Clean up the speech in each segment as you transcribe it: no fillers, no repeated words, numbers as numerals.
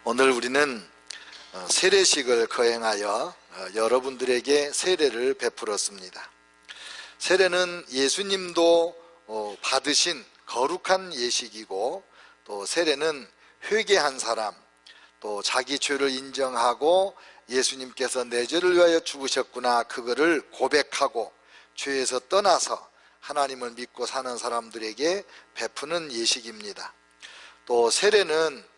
오늘 우리는 세례식을 거행하여 여러분들에게 세례를 베풀었습니다. 세례는 예수님도 받으신 거룩한 예식이고, 또 세례는 회개한 사람, 또 자기 죄를 인정하고 예수님께서 내 죄를 위하여 죽으셨구나, 그거를 고백하고 죄에서 떠나서 하나님을 믿고 사는 사람들에게 베푸는 예식입니다. 또 세례는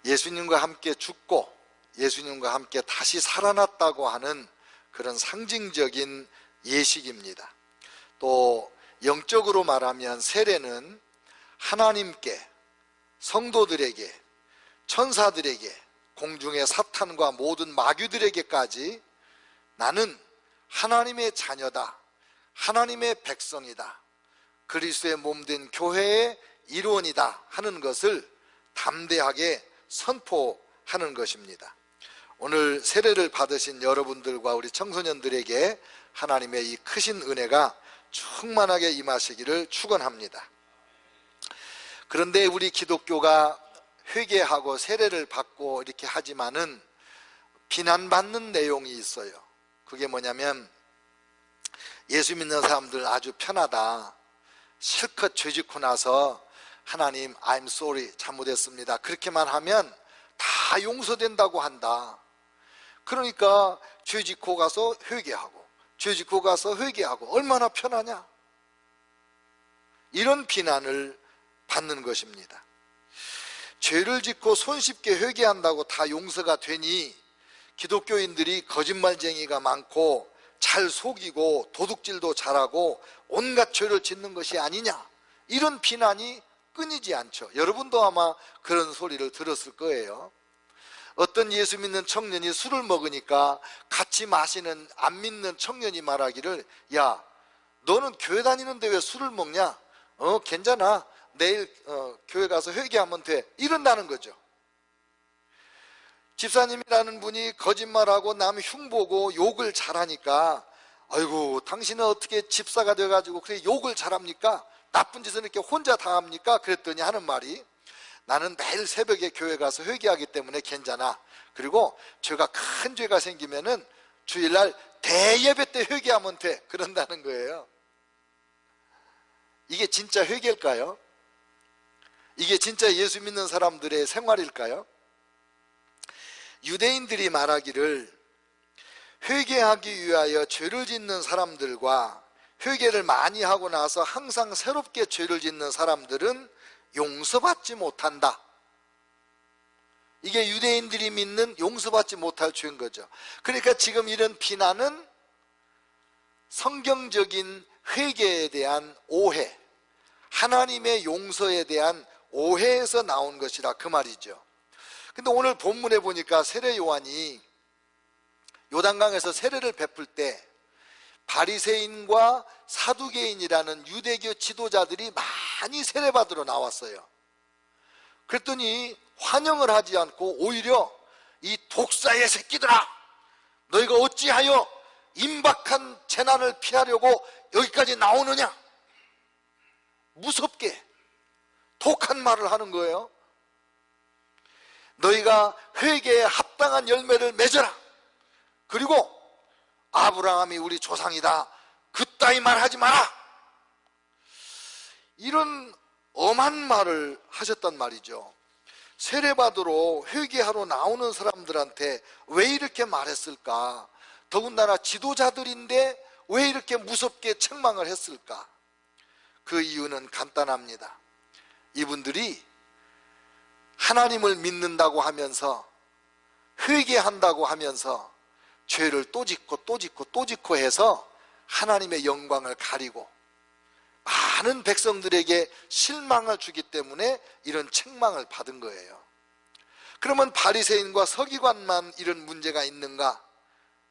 예수님과 함께 죽고 예수님과 함께 다시 살아났다고 하는 그런 상징적인 예식입니다. 또 영적으로 말하면 세례는 하나님께, 성도들에게, 천사들에게, 공중의 사탄과 모든 마귀들에게까지 나는 하나님의 자녀다, 하나님의 백성이다, 그리스도의 몸된 교회의 일원이다 하는 것을 담대하게 선포하는 것입니다. 오늘 세례를 받으신 여러분들과 우리 청소년들에게 하나님의 이 크신 은혜가 충만하게 임하시기를 축원합니다. 그런데 우리 기독교가 회개하고 세례를 받고 이렇게 하지만은 비난받는 내용이 있어요. 그게 뭐냐면, 예수 믿는 사람들 아주 편하다, 실컷 죄 짓고 나서 하나님 I'm sorry, 잘못했습니다, 그렇게만 하면 다 용서된다고 한다. 그러니까 죄 짓고 가서 회개하고 죄 짓고 가서 회개하고 얼마나 편하냐, 이런 비난을 받는 것입니다. 죄를 짓고 손쉽게 회개한다고 다 용서가 되니 기독교인들이 거짓말쟁이가 많고 잘 속이고 도둑질도 잘하고 온갖 죄를 짓는 것이 아니냐, 이런 비난이 끊이지 않죠. 여러분도 아마 그런 소리를 들었을 거예요. 어떤 예수 믿는 청년이 술을 먹으니까 같이 마시는 안 믿는 청년이 말하기를, 야, 너는 교회 다니는데 왜 술을 먹냐? 괜찮아, 내일 교회 가서 회개하면 돼, 이런다는 거죠. 집사님이라는 분이 거짓말하고 남 흉보고 욕을 잘하니까, 아이고 당신은 어떻게 집사가 돼가지고 그래 욕을 잘합니까? 나쁜 짓을 이렇게 혼자 다 합니까? 그랬더니 하는 말이, 나는 매일 새벽에 교회 가서 회개하기 때문에 괜찮아. 그리고 죄가 큰 죄가 생기면은 주일날 대예배 때 회개하면 돼, 그런다는 거예요. 이게 진짜 회개일까요? 이게 진짜 예수 믿는 사람들의 생활일까요? 유대인들이 말하기를, 회개하기 위하여 죄를 짓는 사람들과 회개를 많이 하고 나서 항상 새롭게 죄를 짓는 사람들은 용서받지 못한다. 이게 유대인들이 믿는 용서받지 못할 죄인 거죠. 그러니까 지금 이런 비난은 성경적인 회개에 대한 오해, 하나님의 용서에 대한 오해에서 나온 것이라 그 말이죠. 근데 오늘 본문에 보니까 세례 요한이 요단강에서 세례를 베풀 때 바리새인과 사두개인이라는 유대교 지도자들이 많이 세례받으러 나왔어요. 그랬더니 환영을 하지 않고 오히려, 이 독사의 새끼들아, 너희가 어찌하여 임박한 재난을 피하려고 여기까지 나오느냐, 무섭게 독한 말을 하는 거예요. 너희가 회개에 합당한 열매를 맺어라, 그리고 아브라함이 우리 조상이다, 그따위 말 하지 마라, 이런 엄한 말을 하셨단 말이죠. 세례받으러 회개하러 나오는 사람들한테 왜 이렇게 말했을까? 더군다나 지도자들인데 왜 이렇게 무섭게 책망을 했을까? 그 이유는 간단합니다. 이분들이 하나님을 믿는다고 하면서, 회개한다고 하면서 죄를 또 짓고 또 짓고 또 짓고 해서 하나님의 영광을 가리고 많은 백성들에게 실망을 주기 때문에 이런 책망을 받은 거예요. 그러면 바리새인과 서기관만 이런 문제가 있는가?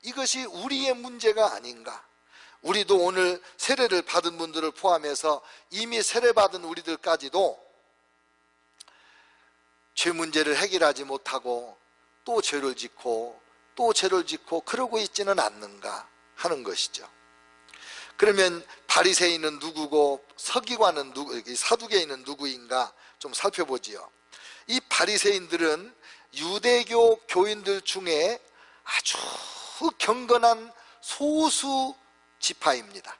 이것이 우리의 문제가 아닌가? 우리도 오늘 세례를 받은 분들을 포함해서 이미 세례받은 우리들까지도 죄 문제를 해결하지 못하고 또 죄를 짓고 또 죄를 짓고 그러고 있지는 않는가 하는 것이죠. 그러면 바리새인은 누구고 서기관은 누구, 사두개인은 누구인가 좀 살펴보지요. 이 바리새인들은 유대교 교인들 중에 아주 경건한 소수 지파입니다.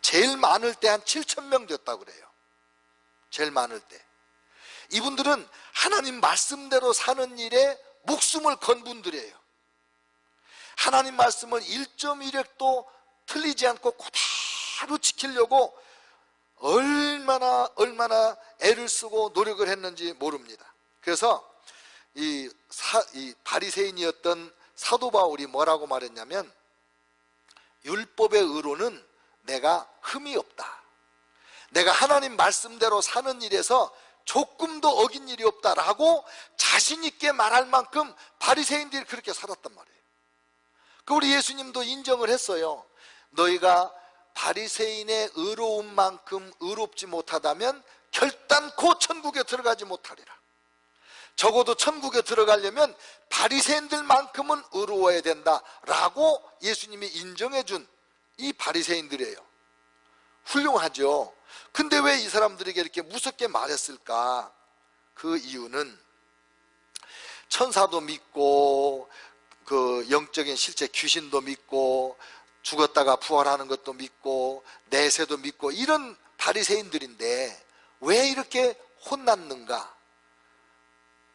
제일 많을 때 한 7,000명 됐다고 그래요. 제일 많을 때. 이분들은 하나님 말씀대로 사는 일에 목숨을 건 분들이에요. 하나님 말씀을 1.1획도 틀리지 않고 그대로 지키려고 얼마나 애를 쓰고 노력을 했는지 모릅니다. 그래서 이 바리새인이었던 사도 바울이 뭐라고 말했냐면, 율법의 의로는 내가 흠이 없다. 내가 하나님 말씀대로 사는 일에서 조금도 어긴 일이 없다라고 자신 있게 말할 만큼 바리새인들이 그렇게 살았단 말이에요. 우리 예수님도 인정을 했어요. 너희가 바리새인의 의로운 만큼 의롭지 못하다면 결단코 천국에 들어가지 못하리라. 적어도 천국에 들어가려면 바리새인들만큼은 의로워야 된다라고 예수님이 인정해 준 이 바리새인들이에요. 훌륭하죠. 근데 왜 이 사람들에게 이렇게 무섭게 말했을까? 그 이유는 천사도 믿고 영적인 실제 귀신도 믿고 죽었다가 부활하는 것도 믿고 내세도 믿고 이런 바리새인들인데 왜 이렇게 혼났는가?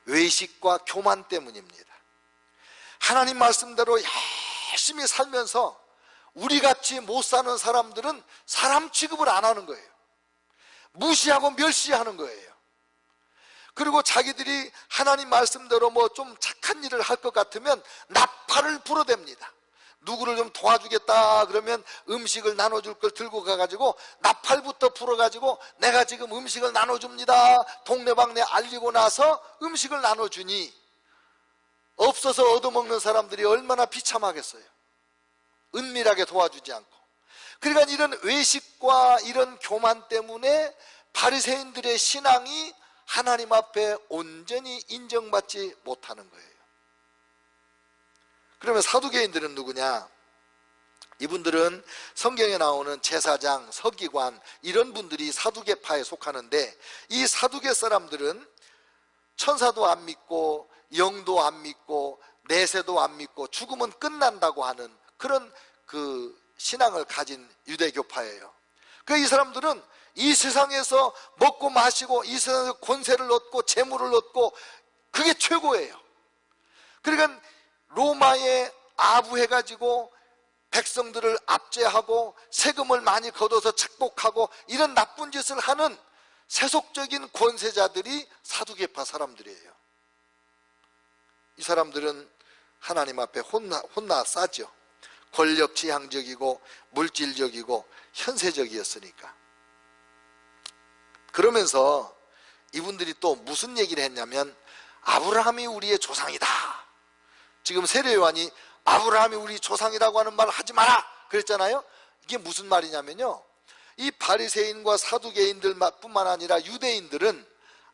외식과 교만 때문입니다. 하나님 말씀대로 열심히 살면서 우리같이 못 사는 사람들은 사람 취급을 안 하는 거예요. 무시하고 멸시하는 거예요. 그리고 자기들이 하나님 말씀대로 뭐 좀 착한 일을 할 것 같으면 나팔을 불어댑니다. 누구를 좀 도와주겠다 그러면 음식을 나눠줄 걸 들고 가가지고 나팔부터 불어가지고 내가 지금 음식을 나눠줍니다 동네방네 알리고 나서 음식을 나눠주니 없어서 얻어먹는 사람들이 얼마나 비참하겠어요. 은밀하게 도와주지 않고. 그러니까 이런 외식과 이런 교만 때문에 바리새인들의 신앙이 하나님 앞에 온전히 인정받지 못하는 거예요. 그러면 사두개인들은 누구냐? 이분들은 성경에 나오는 제사장, 서기관 이런 분들이 사두개파에 속하는데, 이 사두개 사람들은 천사도 안 믿고 영도 안 믿고 내세도 안 믿고 죽으면 끝난다고 하는 그런 신앙을 가진 유대교파예요. 이 사람들은 이 세상에서 먹고 마시고 이 세상에서 권세를 얻고 재물을 얻고 그게 최고예요. 그러니까 로마에 아부해가지고 백성들을 압제하고 세금을 많이 걷어서 착복하고 이런 나쁜 짓을 하는 세속적인 권세자들이 사두개파 사람들이에요. 이 사람들은 하나님 앞에 혼나 싸죠. 권력 지향적이고 물질적이고 현세적이었으니까. 그러면서 이분들이 또 무슨 얘기를 했냐면, 아브라함이 우리의 조상이다. 지금 세례요한이 아브라함이 우리 조상이라고 하는 말을 하지 마라 그랬잖아요. 이게 무슨 말이냐면요, 이 바리새인과 사두개인들 뿐만 아니라 유대인들은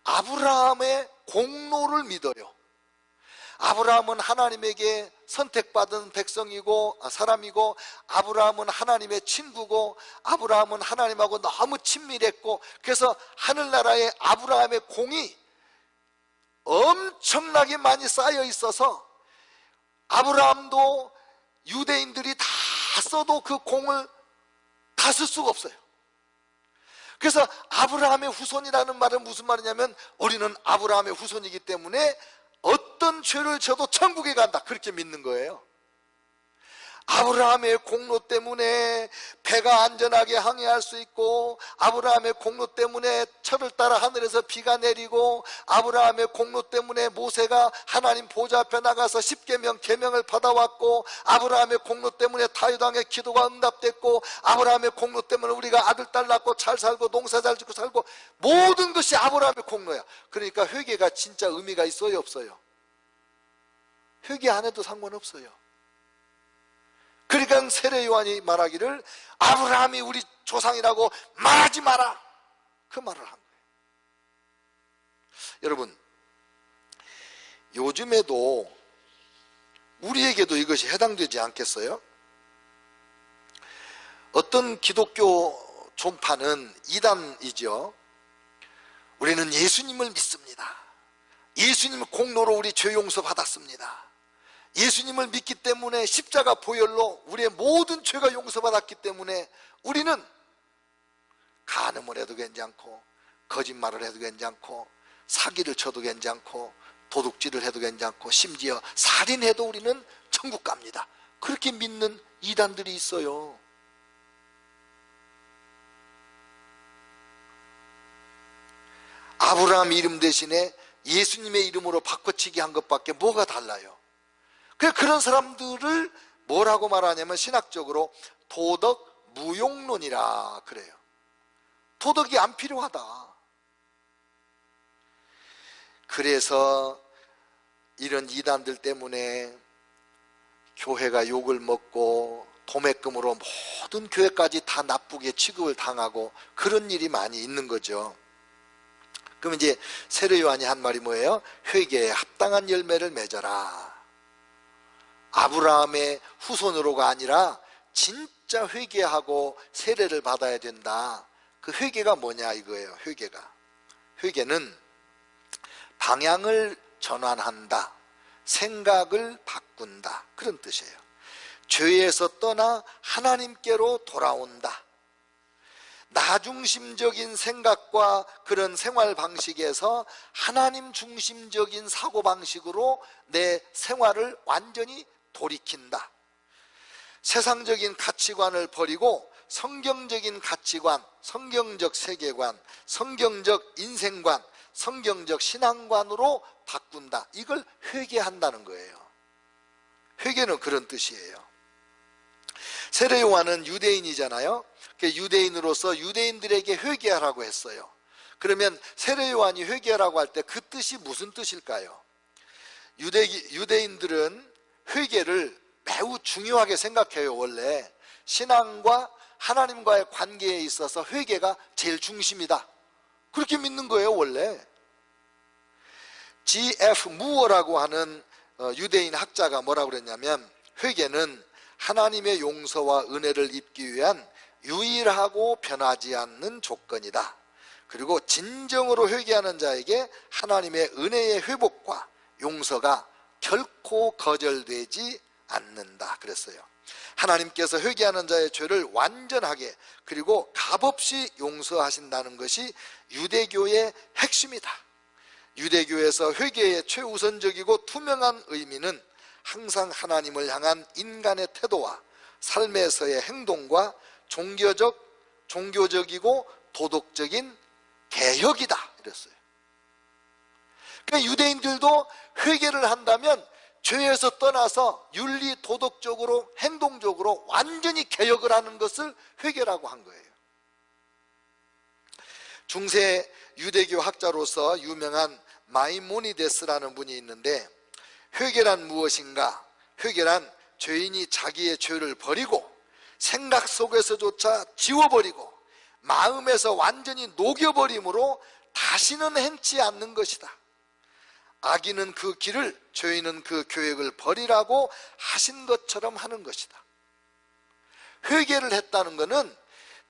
아브라함의 공로를 믿어요. 아브라함은 하나님에게 선택받은 사람이고, 아브라함은 하나님의 친구고, 아브라함은 하나님하고 너무 친밀했고, 그래서 하늘나라에 아브라함의 공이 엄청나게 많이 쌓여 있어서 아브라함도 유대인들이 다 써도 그 공을 다 쓸 수가 없어요. 그래서 아브라함의 후손이라는 말은 무슨 말이냐면, 우리는 아브라함의 후손이기 때문에 어떤 죄를 져도 천국에 간다, 그렇게 믿는 거예요. 아브라함의 공로 때문에 배가 안전하게 항해할 수 있고, 아브라함의 공로 때문에 철을 따라 하늘에서 비가 내리고, 아브라함의 공로 때문에 모세가 하나님 보좌 앞에 나가서 10계명 계명을 받아왔고, 아브라함의 공로 때문에 다윗왕의 기도가 응답됐고, 아브라함의 공로 때문에 우리가 아들 딸 낳고 잘 살고 농사 잘 짓고 살고, 모든 것이 아브라함의 공로야. 그러니까 회개가 진짜 의미가 있어요, 없어요? 회개 안 해도 상관없어요. 그러니까 세례 요한이 말하기를 아브라함이 우리 조상이라고 말하지 마라, 그 말을 한 거예요. 여러분, 요즘에도 우리에게도 이것이 해당되지 않겠어요? 어떤 기독교 종파는 이단이죠. 우리는 예수님을 믿습니다. 예수님 공로로 우리 죄 용서 받았습니다. 예수님을 믿기 때문에 십자가 보혈로 우리의 모든 죄가 용서받았기 때문에 우리는 간음을 해도 괜찮고, 거짓말을 해도 괜찮고, 사기를 쳐도 괜찮고, 도둑질을 해도 괜찮고, 심지어 살인해도 우리는 천국 갑니다. 그렇게 믿는 이단들이 있어요. 아브라함 이름 대신에 예수님의 이름으로 바꿔치기 한 것밖에 뭐가 달라요? 그런 사람들을 뭐라고 말하냐면 신학적으로 도덕 무용론이라 그래요. 도덕이 안 필요하다. 그래서 이런 이단들 때문에 교회가 욕을 먹고 도매금으로 모든 교회까지 다 나쁘게 취급을 당하고 그런 일이 많이 있는 거죠. 그럼 이제 세례 요한이 한 말이 뭐예요? 회개에 합당한 열매를 맺어라. 아브라함의 후손으로가 아니라 진짜 회개하고 세례를 받아야 된다. 그 회개가 뭐냐 이거예요. 회개는 방향을 전환한다, 생각을 바꾼다, 그런 뜻이에요. 죄에서 떠나 하나님께로 돌아온다. 나중심적인 생각과 그런 생활 방식에서 하나님 중심적인 사고방식으로 내 생활을 완전히 돌이킨다. 세상적인 가치관을 버리고 성경적인 가치관, 성경적 세계관, 성경적 인생관, 성경적 신앙관으로 바꾼다. 이걸 회개한다는 거예요. 회개는 그런 뜻이에요. 세례 요한은 유대인이잖아요. 유대인으로서 유대인들에게 회개하라고 했어요. 그러면 세례 요한이 회개하라고 할 때 그 뜻이 무슨 뜻일까요? 유대인들은 회개를 매우 중요하게 생각해요. 원래 신앙과 하나님과의 관계에 있어서 회개가 제일 중심이다. 그렇게 믿는 거예요. 원래 G.F. 무어라고 하는 유대인 학자가 뭐라고 그랬냐면, 회개는 하나님의 용서와 은혜를 입기 위한 유일하고 변하지 않는 조건이다. 그리고 진정으로 회개하는 자에게 하나님의 은혜의 회복과 용서가 결코 거절되지 않는다 그랬어요. 하나님께서 회개하는 자의 죄를 완전하게 그리고 값없이 용서하신다는 것이 유대교의 핵심이다. 유대교에서 회개의 최우선적이고 투명한 의미는 항상 하나님을 향한 인간의 태도와 삶에서의 행동과 종교적이고 도덕적인 개혁이다 이랬어요. 그러니까 유대인들도 회개를 한다면 죄에서 떠나서 윤리 도덕적으로 행동적으로 완전히 개혁을 하는 것을 회개라고 한 거예요. 중세 유대교 학자로서 유명한 마이모니데스라는 분이 있는데, 회개란 무엇인가? 회개란 죄인이 자기의 죄를 버리고 생각 속에서조차 지워버리고 마음에서 완전히 녹여버림으로 다시는 행치 않는 것이다. 악인은 그 길을, 죄인은 그 계획을 버리라고 하신 것처럼 하는 것이다. 회개를 했다는 것은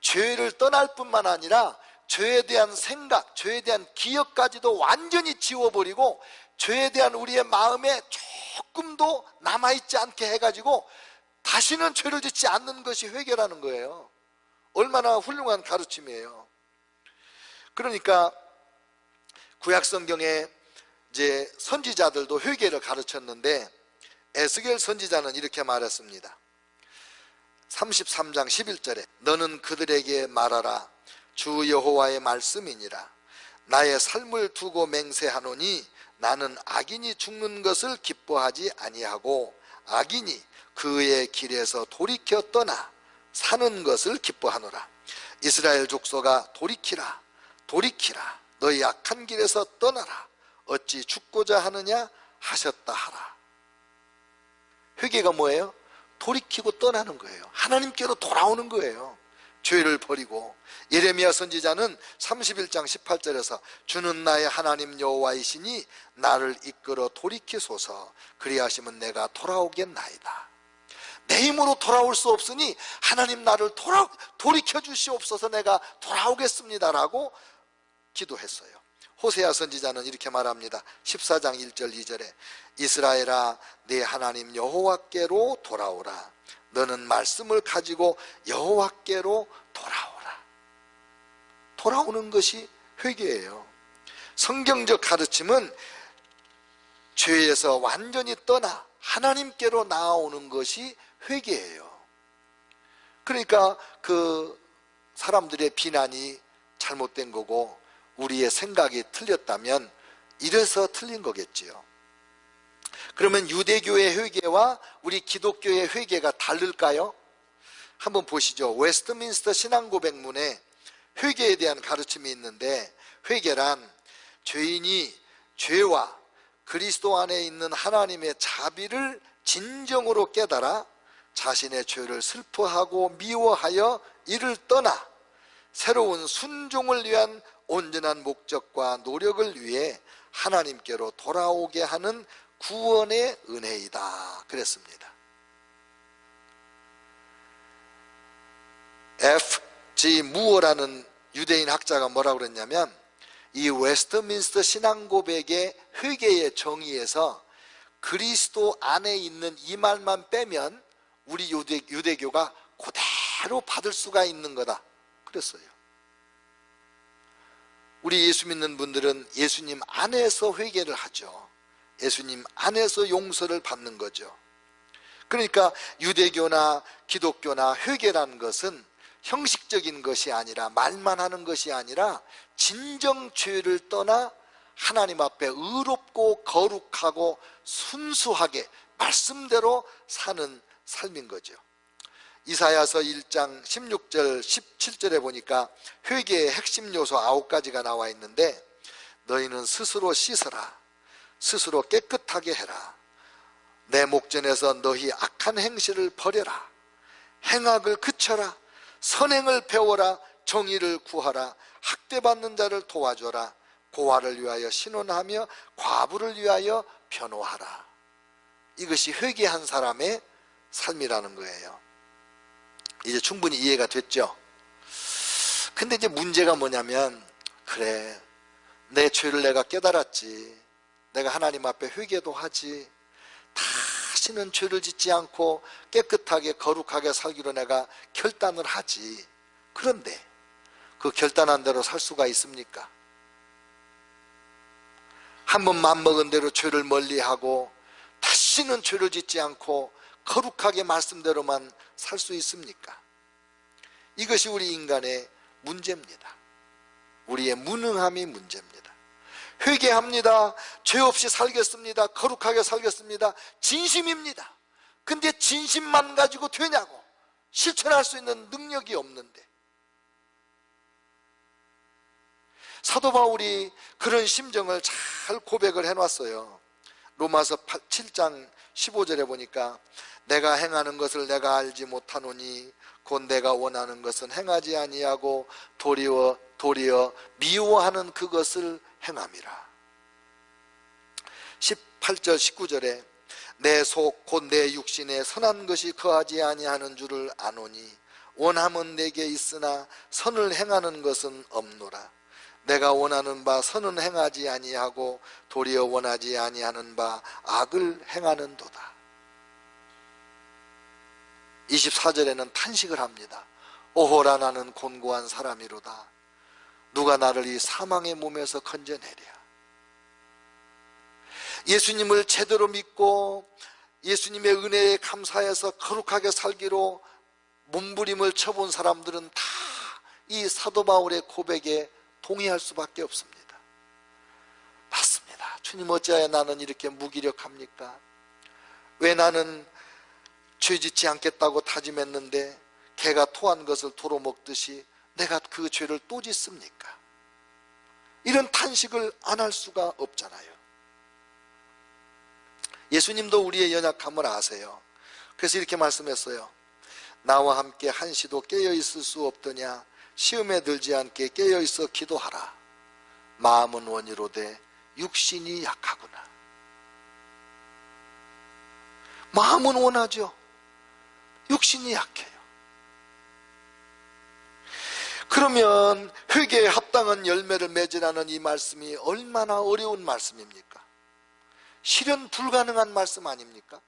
죄를 떠날 뿐만 아니라 죄에 대한 생각, 죄에 대한 기억까지도 완전히 지워버리고 죄에 대한 우리의 마음에 조금도 남아있지 않게 해가지고 다시는 죄를 짓지 않는 것이 회개라는 거예요. 얼마나 훌륭한 가르침이에요. 그러니까 구약성경에 이제 선지자들도 회개를 가르쳤는데, 에스겔 선지자는 이렇게 말했습니다. 33장 11절에 너는 그들에게 말하라. 주 여호와의 말씀이니라. 나의 삶을 두고 맹세하노니 나는 악인이 죽는 것을 기뻐하지 아니하고 악인이 그의 길에서 돌이켜 떠나 사는 것을 기뻐하노라. 이스라엘 족속아 돌이키라. 돌이키라. 너희 악한 길에서 떠나라. 어찌 죽고자 하느냐 하셨다 하라. 회개가 뭐예요? 돌이키고 떠나는 거예요. 하나님께로 돌아오는 거예요. 죄를 버리고. 예레미야 선지자는 31장 18절에서 주는 나의 하나님 여호와이시니 나를 이끌어 돌이키소서. 그리하시면 내가 돌아오겠나이다. 내 힘으로 돌아올 수 없으니 하나님 나를 돌이켜 주시옵소서. 내가 돌아오겠습니다라고 기도했어요. 호세아 선지자는 이렇게 말합니다. 14장 1절 2절에 이스라엘아 네 하나님 여호와께로 돌아오라. 너는 말씀을 가지고 여호와께로 돌아오라. 돌아오는 것이 회개예요. 성경적 가르침은 죄에서 완전히 떠나 하나님께로 나아오는 것이 회개예요. 그러니까 그 사람들의 비난이 잘못된 거고 우리의 생각이 틀렸다면 이래서 틀린 거겠지요. 그러면 유대교의 회개와 우리 기독교의 회개가 다를까요? 한번 보시죠. 웨스트민스터 신앙고백문에 회개에 대한 가르침이 있는데, 회개란 죄인이 죄와 그리스도 안에 있는 하나님의 자비를 진정으로 깨달아 자신의 죄를 슬퍼하고 미워하여 이를 떠나 새로운 순종을 위한 온전한 목적과 노력을 위해 하나님께로 돌아오게 하는 구원의 은혜이다 그랬습니다. F.G. 무어라는 유대인 학자가 뭐라고 그랬냐면, 이 웨스트민스터 신앙고백의 회개의 정의에서 그리스도 안에 있는 이 말만 빼면 우리 유대교가 그대로 받을 수가 있는 거다 그랬어요. 우리 예수 믿는 분들은 예수님 안에서 회개를 하죠. 예수님 안에서 용서를 받는 거죠. 그러니까 유대교나 기독교나 회개라는 것은 형식적인 것이 아니라, 말만 하는 것이 아니라 진정 죄를 떠나 하나님 앞에 의롭고 거룩하고 순수하게 말씀대로 사는 삶인 거죠. 이사야서 1장 16절 17절에 보니까 회개의 핵심 요소 9가지가 나와 있는데, 너희는 스스로 씻어라. 스스로 깨끗하게 해라. 내 목전에서 너희 악한 행실을 버려라. 행악을 그쳐라. 선행을 배워라. 정의를 구하라. 학대받는 자를 도와줘라. 고아를 위하여 신원하며 과부를 위하여 변호하라. 이것이 회개한 사람의 삶이라는 거예요. 이제 충분히 이해가 됐죠? 근데 이제 문제가 뭐냐면, 그래, 내 죄를 내가 깨달았지. 내가 하나님 앞에 회개도 하지. 다시는 죄를 짓지 않고 깨끗하게 거룩하게 살기로 내가 결단을 하지. 그런데 그 결단한 대로 살 수가 있습니까? 한 번 맘먹은 대로 죄를 멀리하고 다시는 죄를 짓지 않고 거룩하게 말씀대로만 살 수 있습니까? 이것이 우리 인간의 문제입니다. 우리의 무능함이 문제입니다. 회개합니다. 죄 없이 살겠습니다. 거룩하게 살겠습니다. 진심입니다. 근데 진심만 가지고 되냐고. 실천할 수 있는 능력이 없는데. 사도 바울이 그런 심정을 잘 고백을 해놨어요. 로마서 7장 15절에 보니까 내가 행하는 것을 내가 알지 못하노니 곧 내가 원하는 것은 행하지 아니하고 도리어 미워하는 그것을 행함이라. 18절 19절에 내 속 곧 내 육신에 선한 것이 거하지 아니하는 줄을 아노니 원함은 내게 있으나 선을 행하는 것은 없노라. 내가 원하는 바 선은 행하지 아니하고 도리어 원하지 아니하는 바 악을 행하는도다. 24절에는 탄식을 합니다. 오호라 나는 곤고한 사람이로다. 누가 나를 이 사망의 몸에서 건져내랴. 예수님을 제대로 믿고 예수님의 은혜에 감사해서 거룩하게 살기로 몸부림을 쳐본 사람들은 다 이 사도 바울의 고백에 동의할 수밖에 없습니다. 맞습니다. 주님 어찌하여 나는 이렇게 무기력합니까? 왜 나는 죄짓지 않겠다고 다짐했는데 개가 토한 것을 도로 먹듯이 내가 그 죄를 또 짓습니까? 이런 탄식을 안 할 수가 없잖아요. 예수님도 우리의 연약함을 아세요. 그래서 이렇게 말씀했어요. 나와 함께 한시도 깨어있을 수 없더냐. 시험에 들지 않게 깨어있어 기도하라. 마음은 원이로되 육신이 약하구나. 마음은 원하죠. 육신이 약해요. 그러면 회개에 합당한 열매를 맺으라는 이 말씀이 얼마나 어려운 말씀입니까? 실현 불가능한 말씀 아닙니까?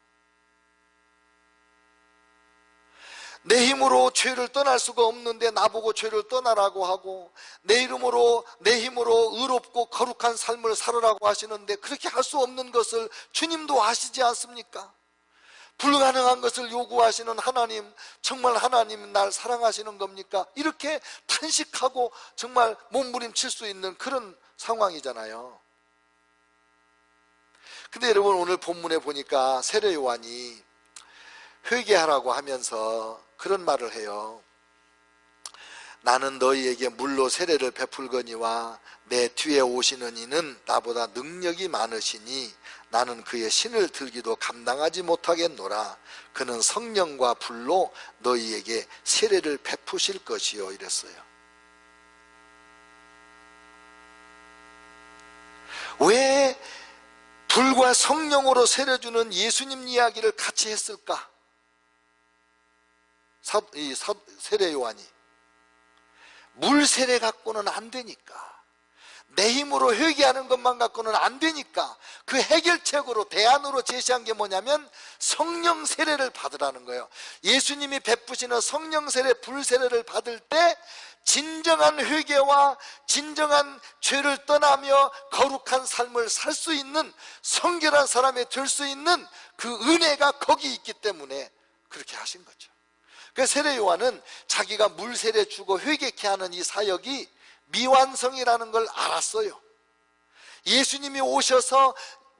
내 힘으로 죄를 떠날 수가 없는데 나보고 죄를 떠나라고 하고, 내 이름으로 내 힘으로 의롭고 거룩한 삶을 살으라고 하시는데 그렇게 할 수 없는 것을 주님도 아시지 않습니까? 불가능한 것을 요구하시는 하나님, 정말 하나님 날 사랑하시는 겁니까? 이렇게 탄식하고 정말 몸부림칠 수 있는 그런 상황이잖아요. 근데 여러분, 오늘 본문에 보니까 세례 요한이 회개하라고 하면서 그런 말을 해요. 나는 너희에게 물로 세례를 베풀거니와 내 뒤에 오시는 이는 나보다 능력이 많으시니 나는 그의 신을 들기도 감당하지 못하겠노라. 그는 성령과 불로 너희에게 세례를 베푸실 것이요, 이랬어요. 왜 불과 성령으로 세례 주는 예수님 이야기를 같이 했을까? 세례 요한이 물 세례 갖고는 안 되니까, 내 힘으로 회개하는 것만 갖고는 안 되니까 그 해결책으로, 대안으로 제시한 게 뭐냐면 성령 세례를 받으라는 거예요. 예수님이 베푸시는 성령 세례, 불 세례를 받을 때 진정한 회개와 진정한 죄를 떠나며 거룩한 삶을 살 수 있는 성결한 사람이 될 수 있는 그 은혜가 거기 있기 때문에 그렇게 하신 거죠. 그래서 세례 요한은 자기가 물 세례 주고 회개케 하는 이 사역이 미완성이라는 걸 알았어요. 예수님이 오셔서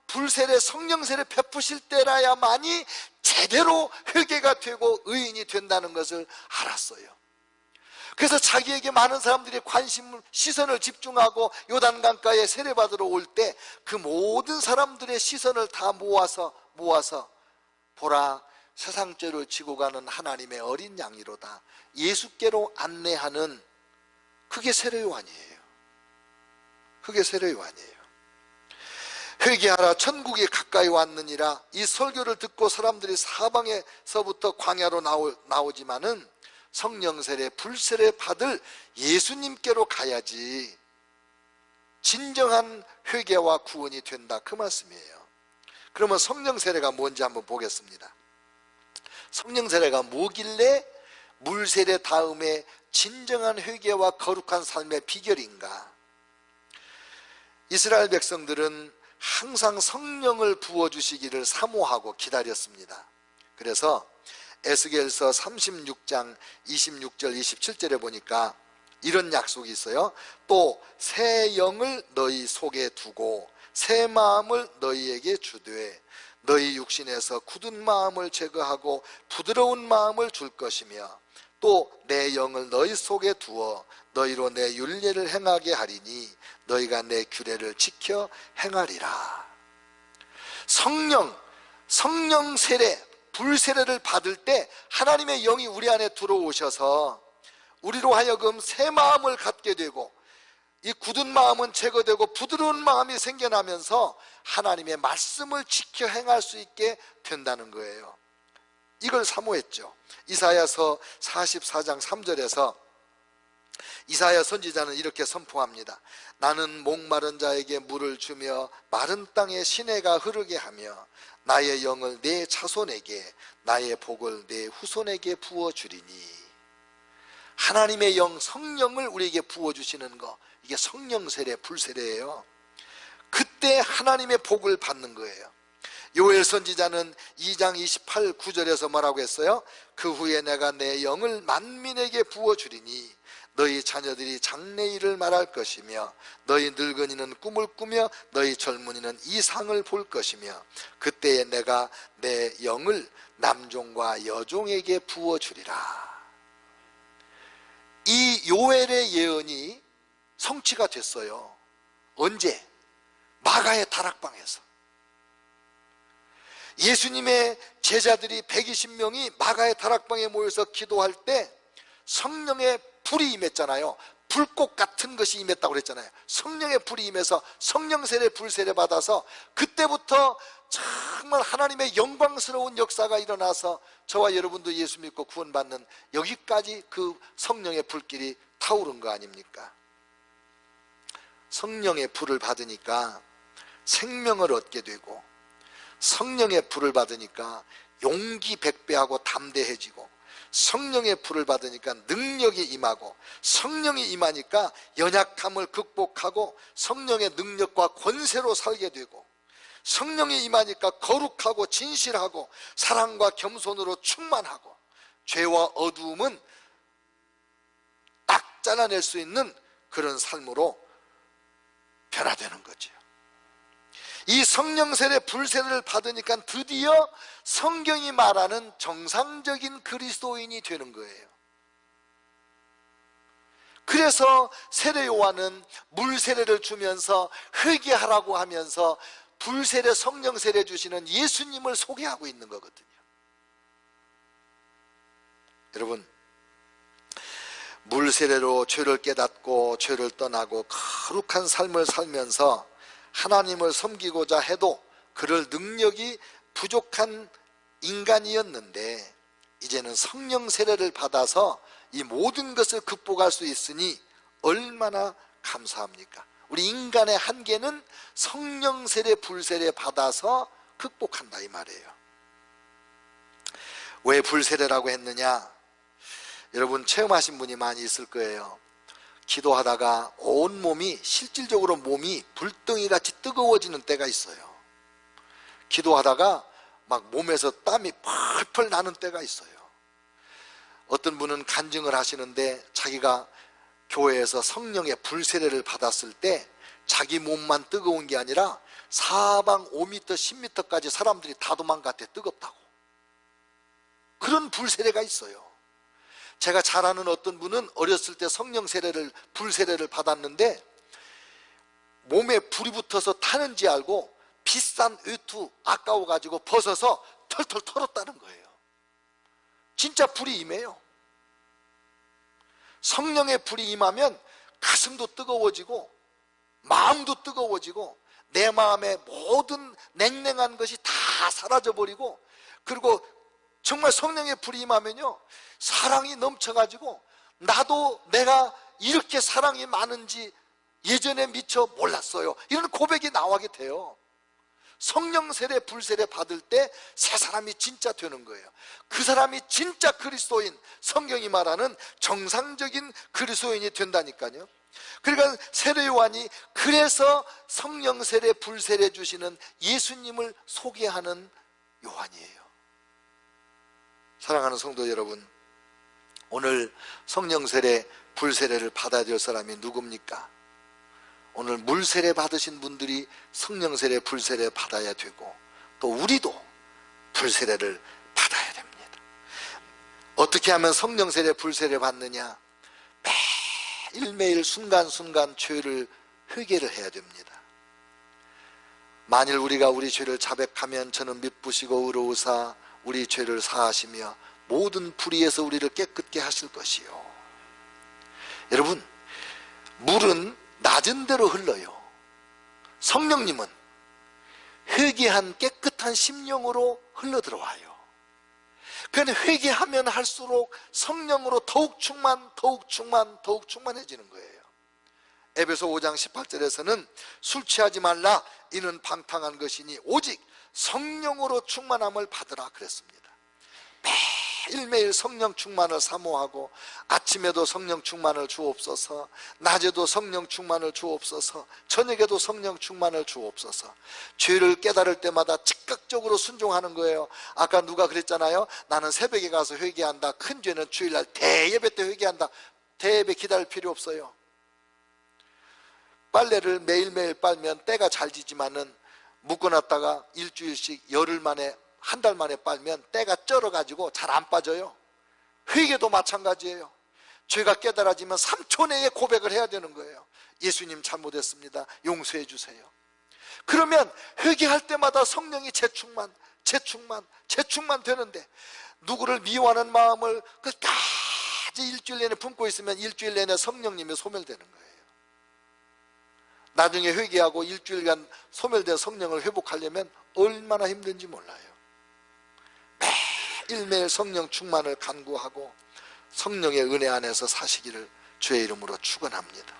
불세례, 성령세례 베푸실 때라야만이 제대로 회개가 되고 의인이 된다는 것을 알았어요. 그래서 자기에게 많은 사람들이 시선을 집중하고 요단강가에 세례받으러 올 때 그 모든 사람들의 시선을 다 모아서 보라, 세상 죄를 지고 가는 하나님의 어린 양이로다, 예수께로 안내하는, 그게 세례 요한이에요. 그게 세례 요한이에요. 회개하라, 천국이 가까이 왔느니라. 이 설교를 듣고 사람들이 사방에서부터 광야로 나오지만은 성령 세례, 불 세례 받을 예수님께로 가야지 진정한 회개와 구원이 된다, 그 말씀이에요. 그러면 성령 세례가 뭔지 한번 보겠습니다. 성령 세례가 뭐길래 물 세례 다음에 진정한 회개와 거룩한 삶의 비결인가? 이스라엘 백성들은 항상 성령을 부어주시기를 사모하고 기다렸습니다. 그래서 에스겔서 36장 26절 27절에 보니까 이런 약속이 있어요. 또 새 영을 너희 속에 두고 새 마음을 너희에게 주되 너희 육신에서 굳은 마음을 제거하고 부드러운 마음을 줄 것이며 또 내 영을 너희 속에 두어 너희로 내 율례를 행하게 하리니 너희가 내 규례를 지켜 행하리라. 성령 세례, 불 세례를 받을 때 하나님의 영이 우리 안에 들어오셔서 우리로 하여금 새 마음을 갖게 되고 이 굳은 마음은 제거되고 부드러운 마음이 생겨나면서 하나님의 말씀을 지켜 행할 수 있게 된다는 거예요. 이걸 사모했죠. 이사야서 44장 3절에서 이사야 선지자는 이렇게 선포합니다. 나는 목마른 자에게 물을 주며 마른 땅에 시내가 흐르게 하며 나의 영을 내 자손에게 나의 복을 내 후손에게 부어주리니. 하나님의 영, 성령을 우리에게 부어주시는 거, 이게 성령 세례, 불 세례예요. 그때 하나님의 복을 받는 거예요. 요엘 선지자는 2장 28, 9절에서 뭐라고 했어요? 그 후에 내가 내 영을 만민에게 부어주리니 너희 자녀들이 장래일을 말할 것이며 너희 늙은이는 꿈을 꾸며 너희 젊은이는 이상을 볼 것이며 그때에 내가 내 영을 남종과 여종에게 부어주리라. 이 요엘의 예언이 성취가 됐어요. 언제? 마가의 다락방에서. 예수님의 제자들이 120명이 마가의 다락방에 모여서 기도할 때 성령의 불이 임했잖아요. 불꽃 같은 것이 임했다고 그랬잖아요. 성령의 불이 임해서 성령 세례, 불 세례 받아서 그때부터 정말 하나님의 영광스러운 역사가 일어나서 저와 여러분도 예수 믿고 구원받는 여기까지 그 성령의 불길이 타오른 거 아닙니까? 성령의 불을 받으니까 생명을 얻게 되고, 성령의 불을 받으니까 용기 100배하고 담대해지고, 성령의 불을 받으니까 능력이 임하고, 성령이 임하니까 연약함을 극복하고 성령의 능력과 권세로 살게 되고, 성령이 임하니까 거룩하고 진실하고 사랑과 겸손으로 충만하고, 죄와 어두움은 딱 잘라낼 수 있는 그런 삶으로 변화되는 거죠. 이 성령 세례 불세례를 받으니까 드디어 성경이 말하는 정상적인 그리스도인이 되는 거예요. 그래서 세례 요한은 물 세례를 주면서 회개하라고 하면서 불세례 성령 세례 주시는 예수님을 소개하고 있는 거거든요. 여러분, 물 세례로 죄를 깨닫고 죄를 떠나고 거룩한 삶을 살면서 하나님을 섬기고자 해도 그럴 능력이 부족한 인간이었는데, 이제는 성령 세례를 받아서 이 모든 것을 극복할 수 있으니 얼마나 감사합니까? 우리 인간의 한계는 성령 세례 불세례 받아서 극복한다 이 말이에요. 왜 불세례라고 했느냐? 여러분 체험하신 분이 많이 있을 거예요. 기도하다가 온몸이, 실질적으로 몸이 불덩이같이 뜨거워지는 때가 있어요. 기도하다가 막 몸에서 땀이 펄펄 나는 때가 있어요. 어떤 분은 간증을 하시는데, 자기가 교회에서 성령의 불세례를 받았을 때 자기 몸만 뜨거운 게 아니라 사방 5m, 10m까지 사람들이 다 도망갔대, 뜨겁다고. 그런 불세례가 있어요. 제가 잘 아는 어떤 분은 어렸을 때 성령 세례를, 불세례를 받았는데 몸에 불이 붙어서 타는지 알고 비싼 외투 아까워가지고 벗어서 털털 털었다는 거예요. 진짜 불이 임해요. 성령의 불이 임하면 가슴도 뜨거워지고 마음도 뜨거워지고 내 마음의 모든 냉랭한 것이 다 사라져버리고, 그리고 정말 성령의 불이 임하면요, 사랑이 넘쳐가지고 나도 내가 이렇게 사랑이 많은지 예전에 미처 몰랐어요, 이런 고백이 나오게 돼요. 성령 세례 불세례 받을 때 새 사람이 진짜 되는 거예요. 그 사람이 진짜 그리스도인, 성경이 말하는 정상적인 그리스도인이 된다니까요. 그러니까 세례 요한이 그래서 성령 세례 불세례 주시는 예수님을 소개하는 요한이에요. 사랑하는 성도 여러분, 오늘 성령 세례 불세례를 받아야 될 사람이 누굽니까? 오늘 물세례 받으신 분들이 성령 세례 불세례 받아야 되고, 또 우리도 불세례를 받아야 됩니다. 어떻게 하면 성령 세례 불세례 받느냐? 매일매일 순간순간 죄를 회개를 해야 됩니다. 만일 우리가 우리 죄를 자백하면 저는 미쁘시고 의로우사 우리 죄를 사하시며 모든 불의에서 우리를 깨끗게 하실 것이요. 여러분, 물은 낮은 대로 흘러요. 성령님은 회개한 깨끗한 심령으로 흘러들어와요. 그러니까 회개하면 할수록 성령으로 더욱 충만해지는 거예요. 에베소 5장 18절에서는 술 취하지 말라, 이는 방탕한 것이니 오직 성령으로 충만함을 받으라 그랬습니다. 매일매일 성령 충만을 사모하고, 아침에도 성령 충만을 주옵소서, 낮에도 성령 충만을 주옵소서, 저녁에도 성령 충만을 주옵소서. 죄를 깨달을 때마다 즉각적으로 순종하는 거예요. 아까 누가 그랬잖아요. 나는 새벽에 가서 회개한다. 큰 죄는 주일날 대예배 때 회개한다. 대예배 기다릴 필요 없어요. 빨래를 매일매일 빨면 때가 잘 지지만은 묶어놨다가 일주일씩, 열흘 만에, 한 달 만에 빨면 때가 쩔어가지고 잘 안 빠져요. 회개도 마찬가지예요. 죄가 깨달아지면 3초 내에 고백을 해야 되는 거예요. 예수님 잘못했습니다, 용서해 주세요. 그러면 회개할 때마다 성령이 재충만 되는데, 누구를 미워하는 마음을 끝까지 일주일 내내 품고 있으면 일주일 내내 성령님이 소멸되는 거예요. 나중에 회개하고 일주일간 소멸된 성령을 회복하려면 얼마나 힘든지 몰라요. 매일매일 성령 충만을 간구하고 성령의 은혜 안에서 사시기를 주의 이름으로 축원합니다.